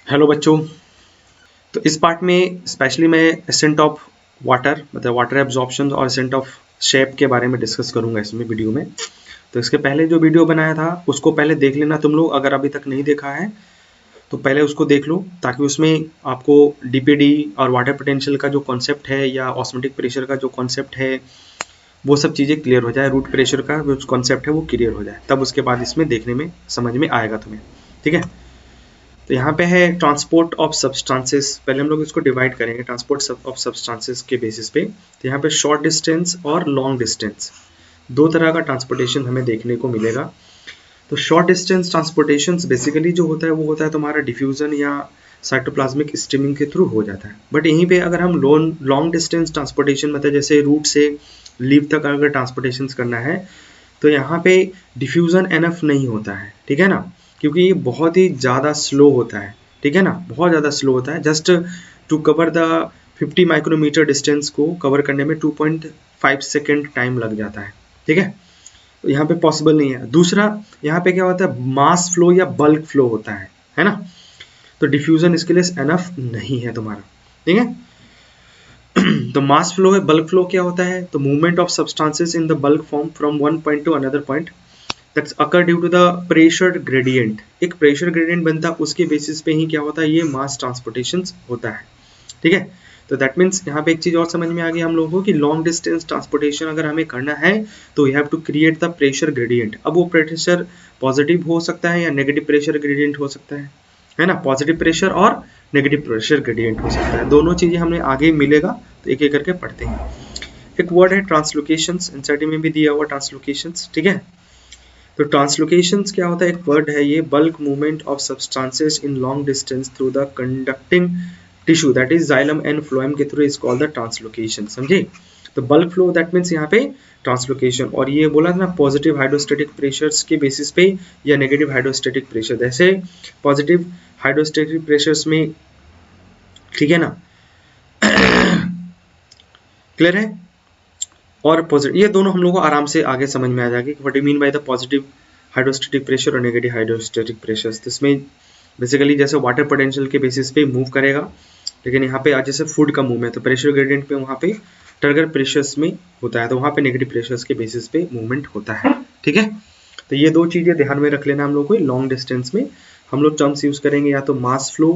Hello बच्चों। तो इस पार्ट में स्पेशली मैं एसेंट ऑफ वाटर मतलब वाटर एब्जॉर्प्शन और एसेंट ऑफ शेप के बारे में डिस्कस करूंगा इसमें वीडियो में। तो इसके पहले जो वीडियो बनाया था उसको पहले देख लेना तुम लोग, अगर अभी तक नहीं देखा है तो पहले उसको देख लो, ताकि उसमें आपको डीपीडी और वाटर पोटेंशियल का जो कॉन्सेप्ट है या ऑस्मोटिक प्रेशर का जो कॉन्सेप्ट है वो सब चीज़ें क्लियर हो जाए, रूट प्रेशर का जो कॉन्सेप्ट है वो क्लियर हो जाए, तब उसके बाद इसमें देखने में समझ में आएगा तुम्हें। ठीक है। तो यहाँ पे है ट्रांसपोर्ट ऑफ सब्सटेंसेस। पहले हम लोग इसको डिवाइड करेंगे ट्रांसपोर्ट ऑफ सब्सटेंसेस के बेसिस पे। तो यहाँ पे शॉर्ट डिस्टेंस और लॉन्ग डिस्टेंस दो तरह का ट्रांसपोर्टेशन हमें देखने को मिलेगा। तो शॉर्ट डिस्टेंस ट्रांसपोर्टेशन बेसिकली जो होता है वो होता है तुम्हारा डिफ्यूजन या साइटोप्लाज्मिक स्टीमिंग के थ्रू हो जाता है। बट यहीं पे अगर हम लॉन्ग डिस्टेंस ट्रांसपोर्टेशन मतलब जैसे रूट से लीव तक अगर ट्रांसपोर्टेशन करना है तो यहाँ पे डिफ्यूजन एनफ नहीं होता है, ठीक है ना, क्योंकि ये बहुत ही ज़्यादा स्लो होता है। ठीक है ना, बहुत ज़्यादा स्लो होता है। Just to cover the 50 micrometre distance को कवर करने में 2.5 सेकेंड टाइम लग जाता है। ठीक है, तो यहाँ पे पॉसिबल नहीं है। दूसरा, यहाँ पे क्या होता है, मास फ्लो या बल्क फ्लो होता है ना, तो डिफ्यूजन इसके लिए एनफ नहीं है तुम्हारा। ठीक है। तो मास फ्लो है, बल्क फ्लो क्या होता है, तो movement of substances in the bulk form from one point to another point that's occur due to the pressure gradient. एक प्रेशर ग्रेडियंट बनता है, उसके बेसिस पे ही क्या होता है, ये मास ट्रांसपोर्टेशन होता है। ठीक है। तो दैट मीन्स यहाँ पे एक चीज और समझ में आ गई हम लोगों को कि लॉन्ग डिस्टेंस ट्रांसपोर्टेशन अगर हमें करना है तो we have to create the pressure gradient. अब वो प्रेशर पॉजिटिव हो सकता है या नेगेटिव प्रेशर ग्रेडियंट हो सकता है ना, पॉजिटिव प्रेशर और नेगेटिव प्रेशर ग्रेडियंट हो सकता है। दोनों चीजें हमें आगे मिलेगा, तो एक एक करके पढ़ते हैं। एक वर्ड है ट्रांसलोकेशंस, एनसीईआरटी में भी दिया हुआ ट्रांसलोकेशंस। ठीक है। तो ट्रांसलोकेशंस क्या होता है, एक वर्ड है ये, bulk movement of substances in long distance through the conducting tissue that is xylem and phloem के through is called the translocation. समझे। तो बल्क फ्लो दैट मीन्स यहाँ पे ट्रांसलोकेशन। और ये बोला था ना, पॉजिटिव हाइड्रोस्टेटिक प्रेशर्स के बेसिस पे या नेगेटिव हाइड्रोस्टेटिक प्रेशर। जैसे पॉजिटिव हाइड्रोस्टेटिक प्रेशर्स में, ठीक है ना, क्लियर है, और पॉजिटिव, ये दोनों हम लोग को आराम से आगे समझ में आ जाएगी what you mean by the positive hydrostatic pressure और नेगेटिव हाइड्रोस्टेटिक प्रेशर। तो इसमें बेसिकली जैसे वाटर पोटेंशियल के बेसिस पे मूव करेगा, लेकिन यहाँ पे आज जैसे फूड का मूवमेंट तो प्रेशर ग्रेडियंट पे वहाँ पे टर्गर प्रेशर्स में होता है, तो वहाँ पे नेगेटिव प्रेशर्स के बेसिस पे मूवमेंट होता है। ठीक है। तो ये दो चीजें ध्यान में रख लेना हम लोग को। लॉन्ग डिस्टेंस में हम लोग टर्म्स यूज करेंगे या तो मास फ्लो,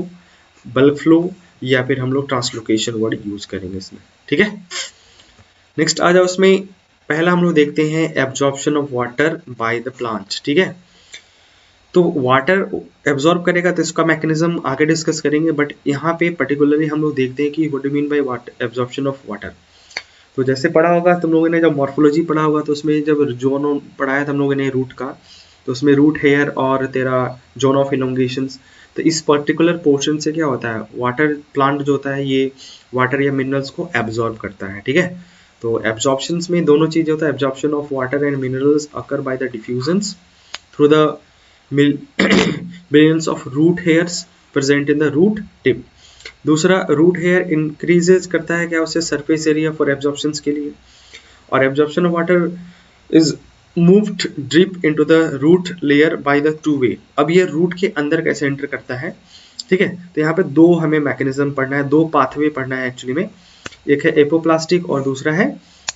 बल्क फ्लो, या फिर हम लोग ट्रांसलोकेशन वर्ड यूज करेंगे इसमें। ठीक है। नेक्स्ट आ जाओ, उसमें पहला हम लोग देखते हैं absorption of water by the plant. ठीक है। तो वाटर एब्जॉर्ब करेगा तो इसका मैकेनिज्म आगे डिस्कस करेंगे, बट यहाँ पे पर्टिकुलरली हम लोग देखते हैं कि what do mean by water absorption of water. तो जैसे पढ़ा होगा तुम लोगों ने, जब मॉर्फोलॉजी पढ़ा होगा तो उसमें जब जोन पढ़ाया था हम लोगों ने रूट का, तो उसमें रूट हेयर और तेरा जोन ऑफ इलोंगेशंस। तो इस पर्टिकुलर पोर्शन से क्या होता है, वाटर प्लांट जो होता है ये वाटर या मिनरल्स को एब्जॉर्ब करता है। ठीक है। तो एब्जॉर्प्शंस में दोनों चीजें होता है, absorption of water and minerals occur by the diffusions through the billions of root hairs present in the root tip। दूसरा, रूट हेयर इंक्रीजेज करता है क्या, उससे सरफेस एरिया फॉर एब्जॉर्प्शन के लिए। और absorption of water is moved drip into the root layer by the two way. अब ये रूट के अंदर कैसे एंटर करता है, ठीक है। तो यहाँ पे दो हमें मैकेनिज्म पढ़ना है, दो पाथवे पढ़ना है एक्चुअली में। एक है एपोप्लास्टिक और दूसरा है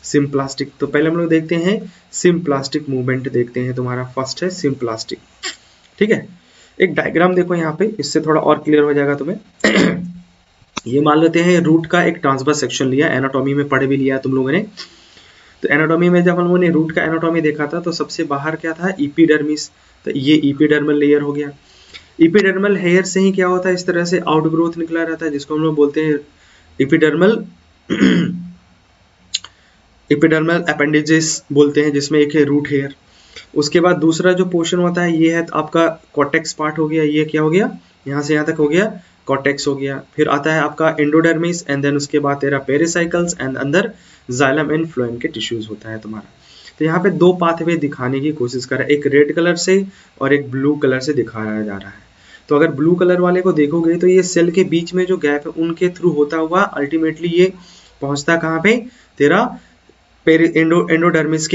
सिम्प्लास्टिक। तो पहले हम लोग देखते हैं सिम्प्लास्टिक मूवमेंट, देखते हैं तुम्हारा फर्स्ट है सिम्प्लास्टिक। ठीक है। एक डायग्राम देखो यहाँ पे, इससे थोड़ा और क्लियर हो जाएगा तुम्हें। ये मान लेते हैं रूट का एक ट्रांसवर्स सेक्शन लिया, एनाटॉमी में पढ़ भी लिया तुम लोगों ने। तो एनाटॉमी में जब हम लोगों ने रूट का एनाटॉमी देखा था तो सबसे बाहर क्या था, इपीडर्मिस। तो ये इपीडर्मल लेयर हो गया। इपीडर्मल हेयर से ही क्या होता है, इस तरह से आउटग्रोथ निकला रहता है, जिसको हम लोग बोलते हैं इपीडर्मल इपीडर्मल अपेंडेजेस बोलते हैं, जिसमें एक है रूट हेयर। उसके बाद दूसरा जो पोर्शन होता है ये है आपका कॉर्टेक्स पार्ट हो गया। ये क्या हो गया, यहाँ से यहाँ तक हो गया कॉर्टेक्स हो गया। फिर आता है आपका एंडोडर्मिस एंड देन उसके बाद तेरा पेरिसाइकल्स एंड अंदर जाइलम एंड फ्लोएम के टिश्यूज होता है तुम्हारा। तो यहाँ पे दो पाथवे दिखाने की कोशिश कर रहा है, एक रेड कलर से और एक ब्लू कलर से दिखाया जा रहा है। तो अगर ब्लू कलर वाले को देखोगे तो ये सेल के बीच में जो गैप है उनके थ्रू होता हुआ अल्टीमेटली ये पहुंचता कहाँ पे, तेरा एंडोडर्मिस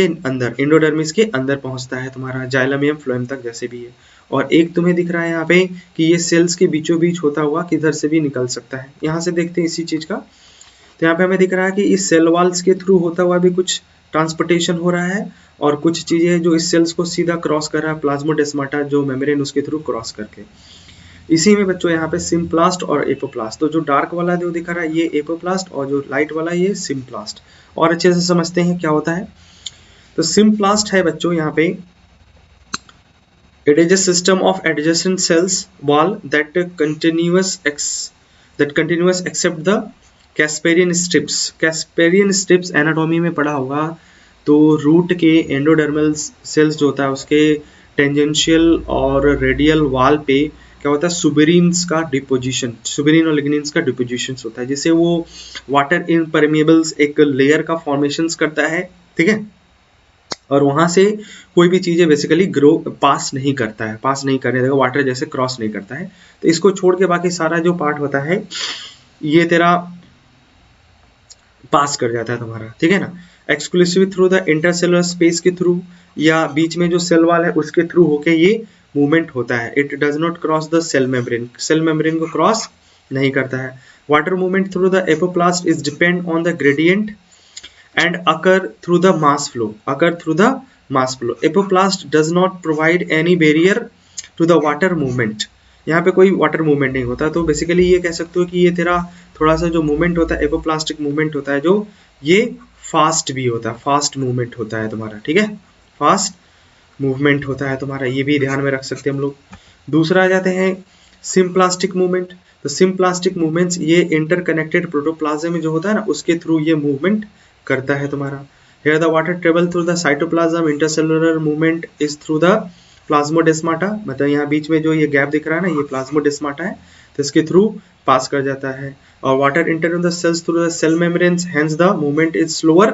के अंदर पहुंचता है तुम्हारा जाइलम या फ्लोएम तक जैसे भी है। और एक तुम्हें दिख रहा है यहाँ पे कि ये सेल्स के बीचों बीच होता हुआ किधर से भी निकल सकता है। यहाँ से देखते हैं इसी चीज का, तो यहाँ पे हमें दिख रहा है कि इस सेल वॉल्स के थ्रू होता हुआ भी कुछ ट्रांसपोर्टेशन हो रहा है और कुछ चीजें जो इस सेल्स को सीधा क्रॉस कर रहा है प्लाज्मोडेस्माटा जो मेम्ब्रेन उसके थ्रू क्रॉस करके। इसी में बच्चों यहाँ पे सिम्प्लास्ट और एपोप्लास्ट, तो जो डार्क वाला जो दिखा रहा है ये एपोप्लास्ट और जो लाइट वाला ये सिम्प्लास्ट। और अच्छे से समझते हैं क्या होता है। तो सिम्प्लास्ट है बच्चों यहाँ पे, it is a system of adjacent cells wall that continuous except the Casparian strips. Casparian strips anatomy में पढ़ा होगा, तो रूट के एंडोडर्मल सेल्स जो होता है उसके टेंजेंशियल और रेडियल वॉल पे क्या होता है, सुबेरिन्स का डिपोजिशन, सुबेरिन और लिग्निन्स का डिपोजिशन होता है, जिससे वो वाटर इम्परमेबल्स एक लेयर का फॉर्मेशंस करता है, ठीक है। और वहां से कोई भी चीजें बेसिकली पास नहीं करता है, पास नहीं करने देगा, वाटर जैसे क्रॉस नहीं करता है। तो इसको छोड़ के बाकी सारा जो पार्ट होता है ये तेरा पास कर जाता है तुम्हारा, ठीक है ना, exclusive through the intercellular space के थ्रू या बीच में जो सेल वॉल है उसके थ्रू होके ये मूवमेंट होता है। It does not cross the cell membrane, cell membrane को क्रॉस नहीं करता है। Water movement through the apoplast is depend on the gradient and occur through the mass flow, apoplast does not provide any barrier to the water movement. यहाँ पे कोई water movement नहीं होता, तो बेसिकली ये कह सकते हो कि ये तेरा थोड़ा सा जो मूवमेंट होता है, एपोप्लास्टिक मूवमेंट होता है, जो ये फास्ट भी होता है, फास्ट मूवमेंट होता है तुम्हारा, ठीक है, फास्ट मूवमेंट होता है तुम्हारा, ये भी ध्यान में रख सकते हैं हम लोग। दूसरा आ जाते हैं सिम्प्लास्टिक मूवमेंट। तो सिम्प्लास्टिक मूवमेंट्स ये इंटरकनेक्टेड प्रोटोप्लाज्म में जो होता है ना उसके थ्रू ये मूवमेंट करता है तुम्हारा। Here the water travel through the cytoplasm, intercellular movement is through the plasmodesmata, मतलब यहाँ बीच में जो ये गैप दिख रहा है ना ये प्लाज्मोडेस्माटा है, तो इसके थ्रू पास कर जाता है। और water enter in the cells through the cell membranes, hence the movement is slower,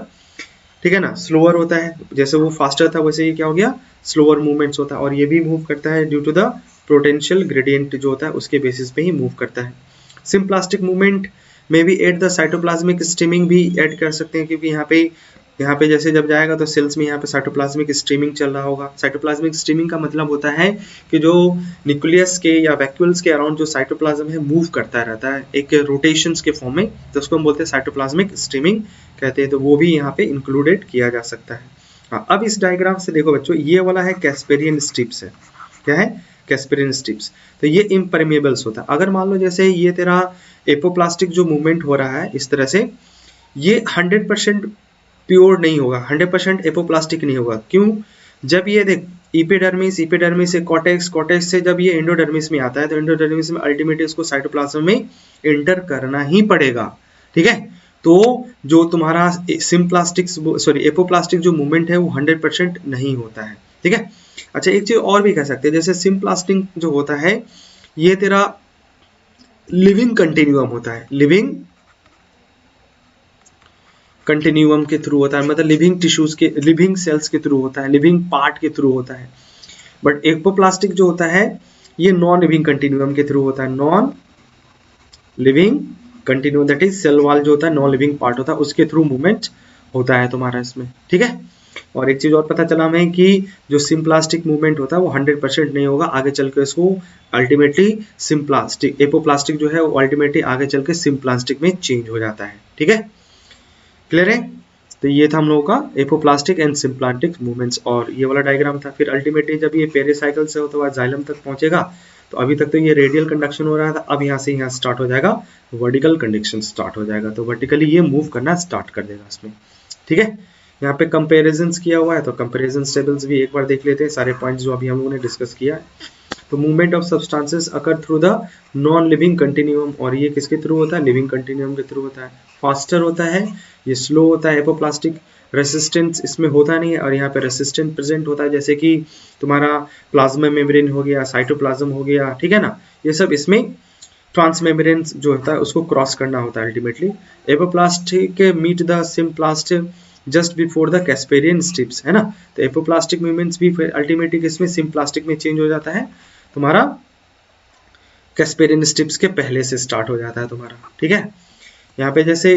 ठीक है ना, स्लोअर होता है, जैसे वो फास्टर था वैसे ये क्या हो गया, स्लोअर मूवमेंट्स होता है। और ये भी मूव करता है due to the potential gradient जो होता है उसके बेसिस पे ही मूव करता है। सिम्प्लास्टिक मूवमेंट में भी एड द साइटोप्लाज्मिक स्ट्रीमिंग भी ऐड कर सकते हैं, क्योंकि यहाँ पे जैसे जब जाएगा तो सेल्स में यहाँ पे साइटोप्लाज्मिक स्ट्रीमिंग चल रहा होगा। साइटोप्लाज्मिक स्ट्रीमिंग का मतलब होता है कि जो न्यूक्लियस के या वैक्यूल्स के अराउंड जो साइटोप्लाज्म है मूव करता रहता है एक रोटेशंस के फॉर्म में, तो उसको हम बोलते हैं साइटोप्लाज्मिक स्ट्रीमिंग कहते हैं, तो वो भी यहाँ पे इंक्लूडेड किया जा सकता है। हाँ, अब इस डायग्राम से देखो बच्चों, ये वाला है कैस्पेरियन स्ट्रिप्स है, क्या है, कैस्पेरियन स्ट्रिप्स। तो ये इम्परमेबल्स होता है। अगर मान लो जैसे ये तेरा एपोप्लास्टिक जो मूवमेंट हो रहा है इस तरह से, ये 100% प्योर नहीं होगा, 100% एपोप्लास्टिक नहीं होगा। क्यों? जब ये देख इपिडर्मिस से कॉर्टेक्स से जब ये एंडोडर्मिस में आता है, तो एंडोडर्मिस में अल्टीमेटली उसको साइटोप्लाज्म में एंटर करना ही पड़ेगा, ठीक है। तो जो तुम्हारा एपोप्लास्टिक जो मूवमेंट है वो 100% नहीं होता है, ठीक है। अच्छा, एक चीज और भी कह सकते हैं, जैसे सिम्प्लास्टिक जो होता है ये तेरा लिविंग कंटिन्यूअम होता है, लिविंग कंटिन्यूअम के थ्रू होता है, मतलब लिविंग टिश्यूज के, लिविंग सेल्स के थ्रू होता है, लिविंग पार्ट के थ्रू होता है। बट एपोप्लास्टिक जो होता है ये नॉन लिविंग कंटिन्यूअम के थ्रू होता है, non living continuum, that is cell wall जो होता है नॉन लिविंग पार्ट होता है, उसके थ्रू मूवमेंट होता है तुम्हारा इसमें, ठीक है। और एक चीज और पता चला हमें कि जो सिम्प्लास्टिक मूवमेंट होता है वो 100% नहीं होगा, आगे चल के इसको अल्टीमेटली सिम्प्लास्टिक, एपोप्लास्टिक जो है वो अल्टीमेटली आगे चल के सिम्प्लास्टिक में चेंज हो जाता है, ठीक है, क्लियर है। तो ये था हम लोगों का एपोप्लास्टिक एंड सिम्प्लास्टिक मूवमेंट्स, और ये वाला डायग्राम था। फिर अल्टीमेटली जब ये पेरिसाइकिल से होता हुआ जाइलम तक पहुंचेगा, तो अभी तक तो ये रेडियल कंडक्शन हो रहा था, अब यहाँ से यहाँ स्टार्ट हो जाएगा वर्टिकल कंडक्शन स्टार्ट हो जाएगा, तो वर्टिकली ये मूव करना स्टार्ट कर देगा इसमें, ठीक है। यहाँ पे कंपेरिजन्स किया हुआ है, तो कंपेरिजन टेबल्स भी एक बार देख लेते हैं, सारे पॉइंट्स जो अभी हम लोगों ने डिस्कस किया है। तो movement of substances occur through the non living continuum, और ये किसके थ्रू होता है, लिविंग कंटिन्यूअम के थ्रू होता है। फास्टर होता है, ये स्लो होता है एपोप्लास्टिक, रेसिस्टेंस इसमें होता नहीं है, और यहाँ पे रेसिस्टेंट प्रेजेंट होता है, जैसे कि तुम्हारा प्लाज्मा मेम्ब्रेन हो गया, साइटोप्लाज्म हो गया, ठीक है ना, ये सब इसमें ट्रांसमेम्ब्रेन जो होता है उसको क्रॉस करना होता है ultimately. Apoplastic meet the symplastic just before the Casparian strips, है ना। तो एपोप्लास्टिक मूवमेंट्स भी अल्टीमेटली किसमें, सिम्प्लास्टिक में चेंज हो जाता है, तुम्हारा कैस्पेरियन स्ट्रिप्स के पहले से स्टार्ट हो जाता है तुम्हारा, ठीक है। यहाँ पे जैसे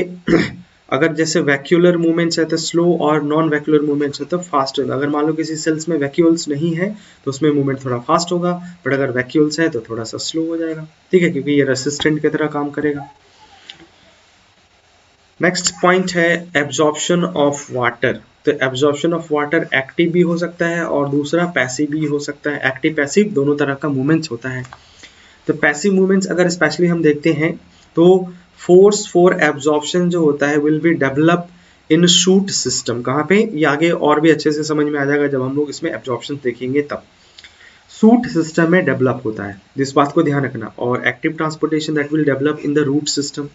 अगर जैसे वैक्यूलर मूवमेंट्स है तो स्लो और नॉन वैक्यूलर मूवमेंट्स है तो फास्ट होगा। अगर मान लो किसी सेल्स में वैक्यूल्स नहीं है तो उसमें मूवमेंट थोड़ा फास्ट होगा, बट अगर वैक्यूल्स है तो थोड़ा सा स्लो हो जाएगा, ठीक है, क्योंकि ये रेसिस्टेंट की तरह काम करेगा। नेक्स्ट पॉइंट है एब्जॉर्प्शन ऑफ वाटर। तो एब्जॉर्प्शन ऑफ वाटर एक्टिव भी हो सकता है और दूसरा पैसिव भी हो सकता है। एक्टिव पैसिव दोनों तरह का मूवमेंट्स होता है। तो पैसिव मूवमेंट्स अगर स्पेशली हम देखते हैं तो फोर्स फॉर एब्जॉर्प्शन जो होता है will be develop in shoot system. कहाँ पे, ये आगे और भी अच्छे से समझ में आ जाएगा जब हम लोग इसमें एब्जॉर्प्शन देखेंगे तब। सूट सिस्टम में डेवलप होता है, इस बात को ध्यान रखना। और active transportation that will develop in the root system.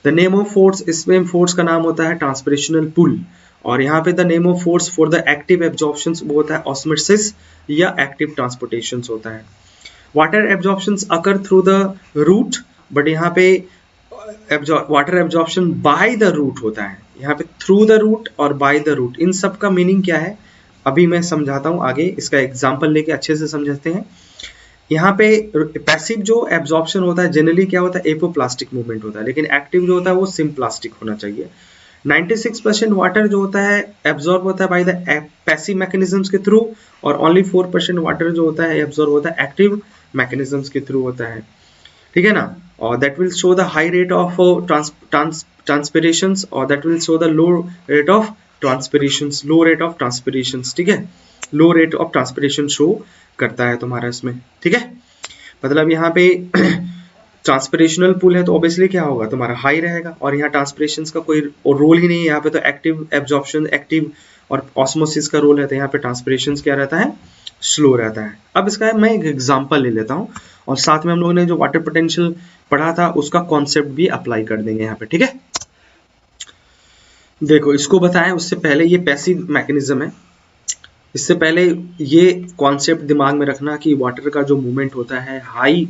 The name of force, इसमें फोर्स का नाम होता है ट्रांसपिरेशनल पुल। और यहाँ पे the name of force for the active absorption वो होता है ऑस्मोसिस या एक्टिव ट्रांसपोर्टेशन होता है। Water absorption occur through the root, but यहाँ पे water absorption by the root होता है। यहाँ पे थ्रू द रूट और बाय द रूट, इन सब का मीनिंग क्या है अभी मैं समझाता हूँ आगे, इसका एग्जाम्पल लेके अच्छे से समझते हैं। यहाँ पे पैसिव जो एब्जॉर्प्शन होता है जनरली क्या होता है, एपोप्लास्टिक मूवमेंट होता है, लेकिन एक्टिव जो होता है वो सिम्प्लास्टिक होना चाहिए। 96% वाटर जो होता है एब्जॉर्ब होता है बाय द पैसिव मैकेनिज्म्स के थ्रू, और ओनली 4% वाटर जो होता है एब्जॉर्ब होता है एक्टिव मैकेनिज्म्स के थ्रू होता है, ठीक है ना। और that will show the high rate of transpirations और that will show the low rate of transpirations, low rate of transpirations, ठीक है, low rate of transpiration show करता है तुम्हारा इसमें, ठीक है। मतलब यहाँ पे ट्रांसपिरेशनल पुल है तो ऑब्वियसली क्या होगा तुम्हारा हाई रहेगा, और यहाँ ट्रांसपिरेशन का कोई रोल ही नहीं है। यहाँ पे तो एक्टिव एब्जॉर्प्शन, एक्टिव और ऑस्मोसिस का रोल है, तो यहाँ पे ट्रांसपिरेशन क्या रहता है, स्लो रहता है। अब इसका मैं एक एग्जांपल ले लेता हूँ और साथ में हम लोगों ने जो वाटर पोटेंशियल पढ़ा था उसका कॉन्सेप्ट भी अप्लाई कर देंगे यहाँ पे, ठीक है। देखो इसको बताया उससे पहले ये पैसिव मैकेनिज्म है, इससे पहले ये कॉन्सेप्ट दिमाग में रखना कि वाटर का जो मूवमेंट होता है हाई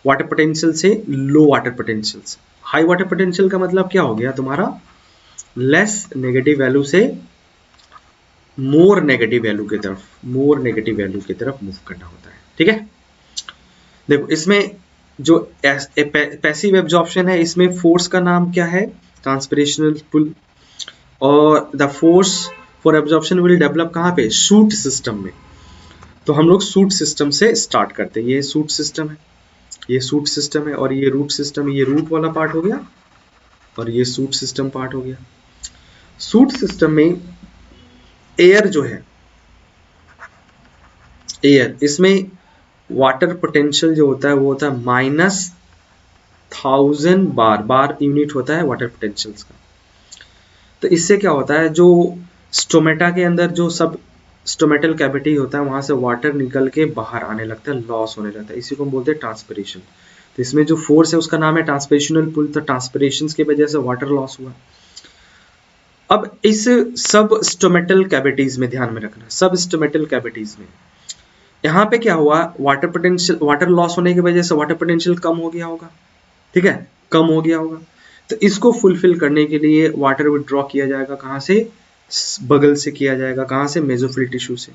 वाटर पोटेंशियल से लो वाटर पोटेंशियल से। हाई वाटर पोटेंशियल का मतलब क्या हो गया तुम्हारा, लेस नेगेटिव वैल्यू से मोर नेगेटिव वैल्यू की तरफ, मोर नेगेटिव वैल्यू की तरफ मूव करना होता है, ठीक है। देखो इसमें जो पैसिव एब्जॉर्प्शन है इसमें फोर्स का नाम क्या है, ट्रांसपिरेशनल पुल, और the force for absorption will develop कहाँ पे, सूट सिस्टम में। तो हम लोग सूट सिस्टम से स्टार्ट करते हैं। ये सूट सिस्टम है, ये सूट सिस्टम है, और ये रूट सिस्टम, ये रूट वाला पार्ट हो गया और ये सूट सिस्टम पार्ट हो गया। सूट सिस्टम में एयर जो है, एयर, इसमें वाटर पोटेंशियल जो होता है वो होता है -1000 बार, बार यूनिट होता है वाटर पोटेंशियल का। तो इससे क्या होता है, जो स्टोमेटा के अंदर जो सब स्टोमेटल कैविटी होता है वहां से वाटर निकल के बाहर आने लगता है, लॉस होने लगता है, इसी को हम बोलते हैं ट्रांसपिरेशन। तो इसमें जो फोर्स है उसका नाम है ट्रांसपिरेशनल पुल। तो ट्रांसपिरेशन की वजह से वाटर लॉस हुआ। अब इस सब स्टोमेटल कैविटीज में ध्यान में रखना, सब स्टोमेटल कैविटीज में यहाँ पे क्या हुआ, वाटर पोटेंशियल, वाटर लॉस होने की वजह से वाटर पोटेंशियल कम हो गया होगा, ठीक है, कम हो गया होगा। तो इसको फुलफिल करने के लिए वाटर विड्रॉ किया जाएगा, कहाँ से, बगल से किया जाएगा, कहाँ से, मेसोफिल टिश्यू से।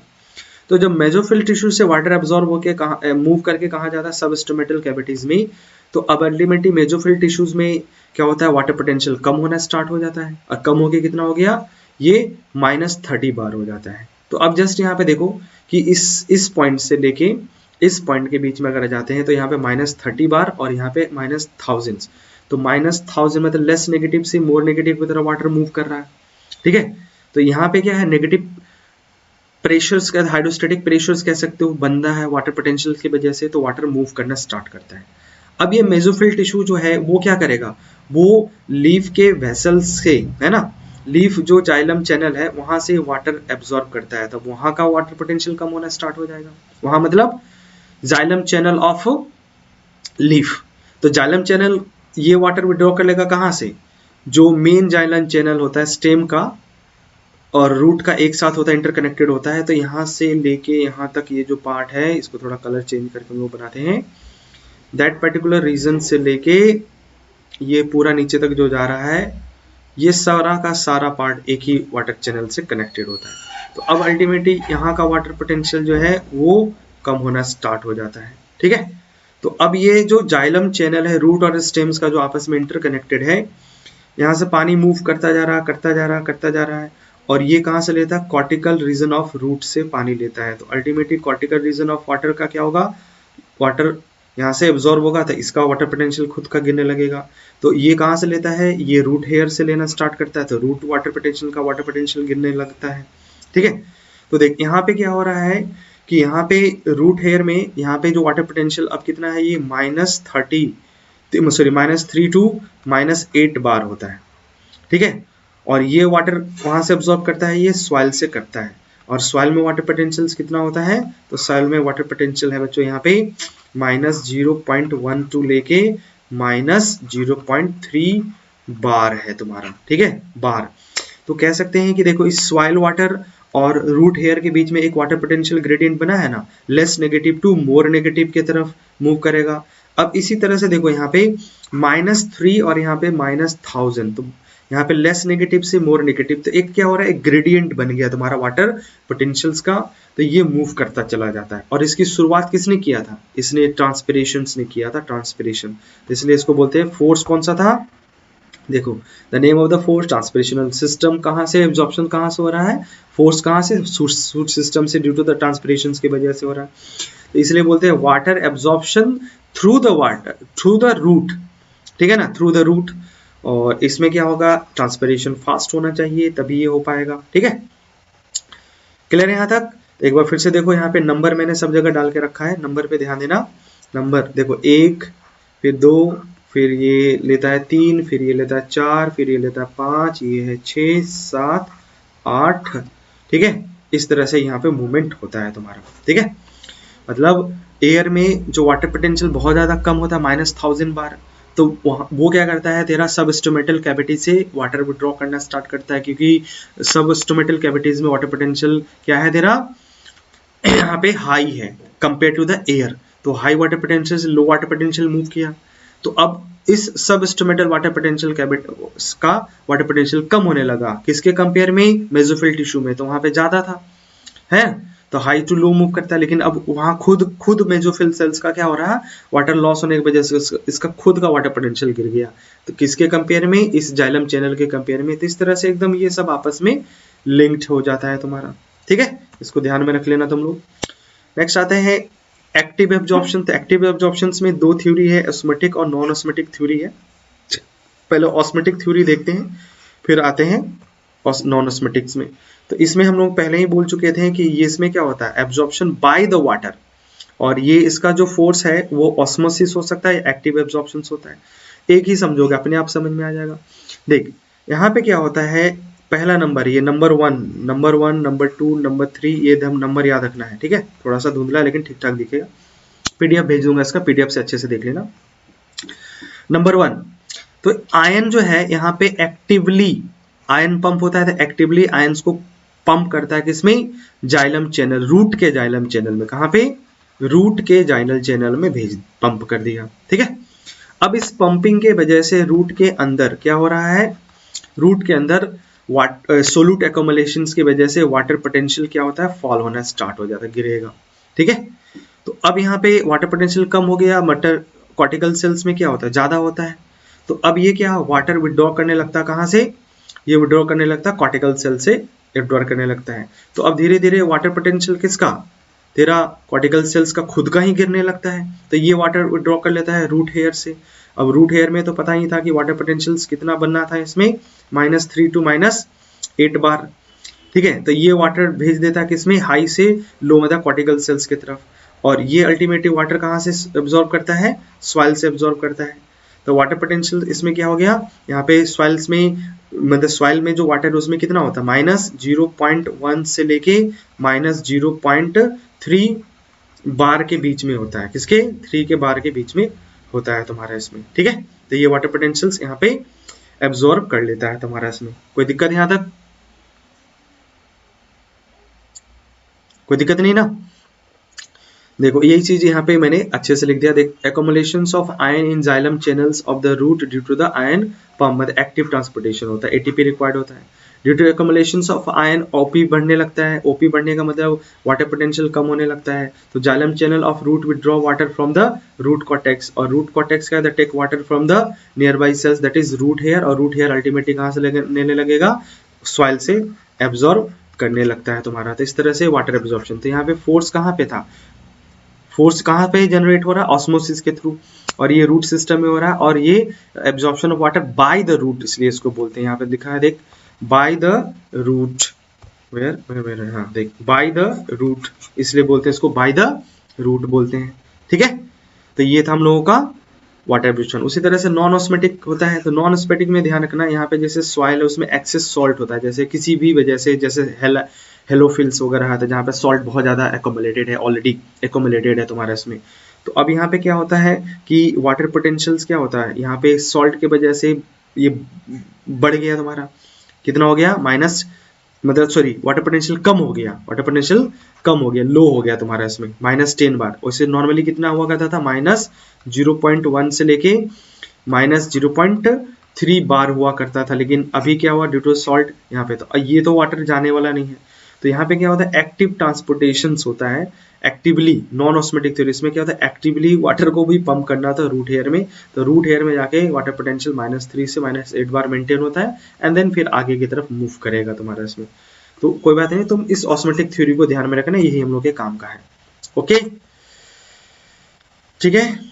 तो जब मेसोफिल टिश्यू से वाटर एब्जॉर्ब होकर कहाँ मूव करके कहाँ जाता है, सब स्टोमेटल कैविटीज में। तो अब अल्टीमेटली मेसोफिल टिश्यूज में क्या होता है, वाटर पोटेंशियल कम होना स्टार्ट हो जाता है, और कम होके कितना हो गया, ये -30 बार हो जाता है। तो अब जस्ट यहाँ पे देखो कि इस पॉइंट से लेके इस पॉइंट के बीच में अगर जाते हैं तो यहाँ पे -30 बार और यहाँ पे -1000। तो -1000 मतलब लेस नेगेटिव से मोर नेगेटिव की तरफ वाटर मूव कर रहा है, ठीक है। तो यहाँ पे क्या है, नेगेटिव प्रेशर्स का, हाइड्रोस्टेटिक प्रेशर्स कह सकते हो, बंदा है वाटर पोटेंशियल की वजह से, तो वाटर मूव करना स्टार्ट करता है। अब ये मेसोफिल टिश्यू जो है वो क्या करेगा, वो लीफ के वेसल्स से, है ना, लीफ जो जाइलम चैनल है वहां से वाटर एब्जॉर्ब करता है, तब वहां का वाटर पोटेंशियल कम होना स्टार्ट हो जाएगा। वहां मतलब जाइलम चैनल ऑफ लीफ। तो जाइलम चैनल ये वाटर विड्रॉ कर लेगा कहाँ से, जो मेन जाइलम चैनल होता है स्टेम का और रूट का एक साथ होता है, इंटरकनेक्टेड होता है। तो यहाँ से लेके यहाँ तक ये जो पार्ट है, इसको थोड़ा कलर चेंज करके हम लोग बनाते हैं, दैट पर्टिकुलर रीजन से लेके ये पूरा नीचे तक जो जा रहा है, ये सारा का सारा पार्ट एक ही वाटर चैनल से कनेक्टेड होता है। तो अब अल्टीमेटली यहाँ का वाटर पोटेंशियल जो है वो कम होना स्टार्ट हो जाता है, ठीक है। तो अब ये जो जाइलम चैनल है, रूट और स्टेम्स का जो आपस में इंटरकनेक्टेड है, यहाँ से पानी मूव करता जा रहा करता जा रहा करता जा रहा है, और ये कहाँ से लेता है, कॉर्टिकल रीजन ऑफ रूट से पानी लेता है। तो ultimately cortical region of water का क्या होगा, वाटर यहाँ से एब्जॉर्ब होगा तो इसका वाटर पोटेंशियल खुद का गिरने लगेगा। तो ये कहाँ से लेता है, ये रूट हेयर से लेना स्टार्ट करता है, तो रूट वाटर पोटेंशियल का वाटर पोटेंशियल गिरने लगता है। ठीक है, तो देख यहाँ पे क्या हो रहा है कि यहाँ पे रूट हेयर में यहाँ पे जो वाटर पोटेंशियल अब कितना है, ये -3 टू -8 बार होता है। ठीक है, और ये वाटर वहां से एब्जॉर्ब करता है, ये सॉइल से करता है, और सॉइल में वाटर पोटेंशियल कितना होता है, तो सॉइल में वाटर पोटेंशियल है बच्चों यहाँ पे -0.12 लेके -0.3 बार है तुम्हारा। ठीक है, बार। तो कह सकते हैं कि देखो इस सॉइल वाटर और रूट हेयर के बीच में एक वाटर पोटेंशियल ग्रेडियंट बना है ना, less negative to more negative की तरफ मूव करेगा। अब इसी तरह से देखो यहाँ पे -3 और यहाँ पे -1000, तो यहाँ पे लेस नेगेटिव से मोर नेगेटिव, तो एक क्या हो रहा है, एक ग्रेडियंट बन गया तुम्हारा वाटर पोटेंशियल्स का। तो ये मूव करता चला जाता है, और इसकी शुरुआत किसने किया था, इसने ट्रांसपिरेशन ने किया था, ट्रांसपिरेशन। तो इसलिए इसको बोलते हैं फोर्स। कौन सा था, देखो the name of the force transpirational system. कहाँ से एब्जॉर्प्शन कहाँ से हो रहा है, फोर्स कहाँ से, सूट सिस्टम से, ड्यू टू द ट्रांसपिरेशन की वजह से हो रहा है। तो इसलिए बोलते हैं water absorption through the root. ठीक है ना, थ्रू द रूट। और इसमें क्या होगा, ट्रांसपिरेशन फास्ट होना चाहिए तभी ये हो पाएगा। ठीक है, क्लियर है यहाँ तक। एक बार फिर से देखो, यहाँ पे नंबर मैंने सब जगह डाल के रखा है, नंबर पे ध्यान देना। नंबर देखो 1, फिर 2, फिर ये लेता है 3, फिर ये लेता है 4, फिर ये लेता है 5, ये है 6, 7, 8। ठीक है, इस तरह से यहाँ पे मूवमेंट होता है तुम्हारा। ठीक है, मतलब एयर में जो वाटर पोटेंशियल बहुत ज्यादा कम होता है, -1000 बार, तो वो क्या करता है, तेरा सब स्टोमेटल कैविटी से वाटर विड्रॉ करना स्टार्ट करता है, क्योंकि सब स्टोमेटल कैविटीज में वाटर पोटेंशियल क्या है तेरा, यहाँ पे हाई है कंपेयर टू द एयर। तो हाई वाटर पोटेंशियल से लो वाटर पोटेंशियल मूव किया, तो अब इस सब स्टोमेटल वाटर पोटेंशियल का वाटर पोटेंशियल कम होने लगा, किसके कंपेयर में, मेसोफिल टिश्यू में। तो वहां पे ज्यादा था, है, तो हाई टू लो मूव करता है, लेकिन अब वहां खुद मेसोफिल सेल्स का क्या हो रहा है, वाटर लॉस होने की वजह से इसका खुद का वाटर पोटेंशियल गिर गया। तो किसके कंपेयर में, इस जाइलम चैनल के कंपेयर में। तो इस तरह से एकदम ये सब आपस में लिंक्ड हो जाता है तुम्हारा। ठीक है, इसको ध्यान में रख लेना तुम लोग। नेक्स्ट आते हैं एक्टिव एब्जॉर्प्शन। तो एक्टिव एब्जॉर्प्शन में दो थ्योरी है, ऑस्मोटिक और नॉन ऑस्मोटिक थ्योरी है। पहले ऑस्मोटिक थ्योरी देखते हैं, फिर आते हैं नॉन ऑस्मोटिक्स में। तो इसमें हम लोग पहले ही बोल चुके थे कि ये इसमें क्या होता है, एब्जॉर्प्शन बाय द वाटर, और ये इसका जो फोर्स है वो ऑस्मोसिस हो सकता है, एक्टिव एब्जॉर्प्शन होता है। एक ही समझोगे, अपने आप समझ में आ जाएगा। देख यहाँ पे क्या होता है, पहला नंबर, ये नंबर 1, नंबर 2, नंबर 3, ये हम नंबर याद रखना है। ठीक है, थोड़ा सा धुंधला लेकिन ठीक ठाक दिखेगा। पीडीएफ भेज दूंगा इसका, पीडीएफ से अच्छे से देख लेना। नंबर 1, तो आयन जो है यहाँ पे एक्टिवली आयन पंप होता है, तो एक्टिवली आयंस को पंप करता है किसमें, जाइलम चैनल, रूट के जाइलम चैनल में। कहाँ पे, रूट के जाइलम चैनल में पंप कर दिया। ठीक है, अब इस पंपिंग के वजह से रूट के अंदर क्या हो रहा है, रूट के अंदर सोल्यूट एक्युमुलेशन की वजह से वाटर पोटेंशियल क्या होता है, फॉल होना स्टार्ट हो जाता है, गिरेगा। ठीक है, तो अब यहाँ पे वाटर पोटेंशियल कम हो गया, मटर कॉर्टिकल सेल्स में क्या होता है, ज्यादा होता है। तो अब ये क्या, वाटर विड्रॉ करने लगता है, कहाँ से, ये विड्रॉ करने लगता है कॉर्टिकल सेल से विड्रॉ करने लगता है। तो अब धीरे धीरे वाटर पोटेंशियल किसका, तेरा कॉर्टिकल सेल्स का खुद का ही गिरने लगता है। तो ये वाटर विड्रॉ कर लेता है रूट हेयर से। अब रूट हेयर में तो पता ही था कि वाटर पोटेंशियल्स कितना बनना था इसमें, -3 टू -8 बार। ठीक है, तो ये वाटर भेज देता है किसमें, हाई से लो, मतलब कॉर्टिकल सेल्स की तरफ। और ये अल्टीमेटली वाटर कहाँ से एब्जॉर्ब करता है, सॉइल से एब्जॉर्ब करता है। तो वाटर पोटेंशियल इसमें क्या हो गया, यहाँ पे सॉइल्स में, मतलब सॉइल में जो वाटर उसमें कितना होता है, -0.1 से लेके -0.3 बार के बीच में होता है, किसके, 3 के बार के बीच में होता है तुम्हारा इसमें। ठीक है, तो ये वाटर पोटेंशियल्स यहाँ पे एब्जॉर्ब कर लेता है तुम्हारा इसमें। कोई दिक्कत यहाँ तक, कोई दिक्कत नहीं ना। देखो यही चीज यहाँ पे मैंने अच्छे से लिख दिया। देख, accumulations of ion in xylem channels of the root due to the ion pump, मतलब एक्टिव ट्रांसपोर्टेशन होता है, एटीपी रिक्वायर्ड होता है। Due to accumulation of ion OP बढ़ने लगता है, ओपी बढ़ने का मतलब वाटर पोटेंशियल कम होने लगता है। तो xylem channel of root withdraw water from the root cortex, और रूट कॉर्टेक्स का take water from the nearby cells that is root hair, और रूट हेयर अल्टीमेटली कहाँ से लेने लगेगा, सॉइल से एब्जॉर्ब करने लगता है तुम्हारा। तो इस तरह से वाटर एब्जॉर्प्शन। तो यहाँ पे फोर्स कहाँ पे था, फोर्स कहाँ पे जनरेट हो रहा है, ऑस्मोसिस के थ्रू, और ये रूट सिस्टम में हो रहा है, और ये absorption of water by the root, इसलिए इसको बोलते हैं, यहाँ पे लिखा है देख, बाय द रूट, वेयर हाँ देख, बाय द रूट, इसलिए बोलते हैं इसको बाय द रूट बोलते हैं। ठीक है, तो ये था हम लोगों का वाटर एब्जॉर्प्शन। उसी तरह से नॉन ऑस्मेटिक होता है। तो नॉन ऑस्मेटिक में ध्यान रखना, यहाँ पे जैसे सॉइल है उसमें एक्सेस सॉल्ट होता है, जैसे किसी भी वजह से, जैसे हेलोफिल्स वगैरह है, जहाँ पे सॉल्ट बहुत ज़्यादा एक्यूमुलेटेड है, ऑलरेडी एक्यूमुलेटेड है तुम्हारा इसमें। तो अब यहाँ पे क्या होता है कि वाटर पोटेंशियल्स क्या होता है, यहाँ पे सॉल्ट की वजह से ये बढ़ गया तुम्हारा, कितना हो गया, माइनस, मतलब सॉरी वाटर पोटेंशियल कम हो गया, वाटर पोटेंशियल कम हो गया, लो हो गया तुम्हारा इसमें -10 बार। वैसे नॉर्मली कितना हुआ करता था, -0.1 से लेके -0.3 बार हुआ करता था, लेकिन अभी क्या हुआ ड्यू टू सॉल्ट यहाँ पे, तो ये तो वाटर जाने वाला नहीं है। तो यहाँ पे क्या होता है, एक्टिव ट्रांसपोर्टेशन होता है, एक्टिवली नॉन ऑस्मेटिक थ्योरी में क्या होता है, एक्टिवली वाटर को भी पंप करना था रूट हेयर में। तो रूट हेयर में जाके वाटर पोटेंशियल -3 से -8 बार मेंटेन होता है, एंड देन फिर आगे की तरफ मूव करेगा तुम्हारा इसमें। तो कोई बात नहीं, तुम इस ऑस्मेटिक थ्योरी को ध्यान में रखना, यही हम लोग के काम का है। ओके, ठीक है।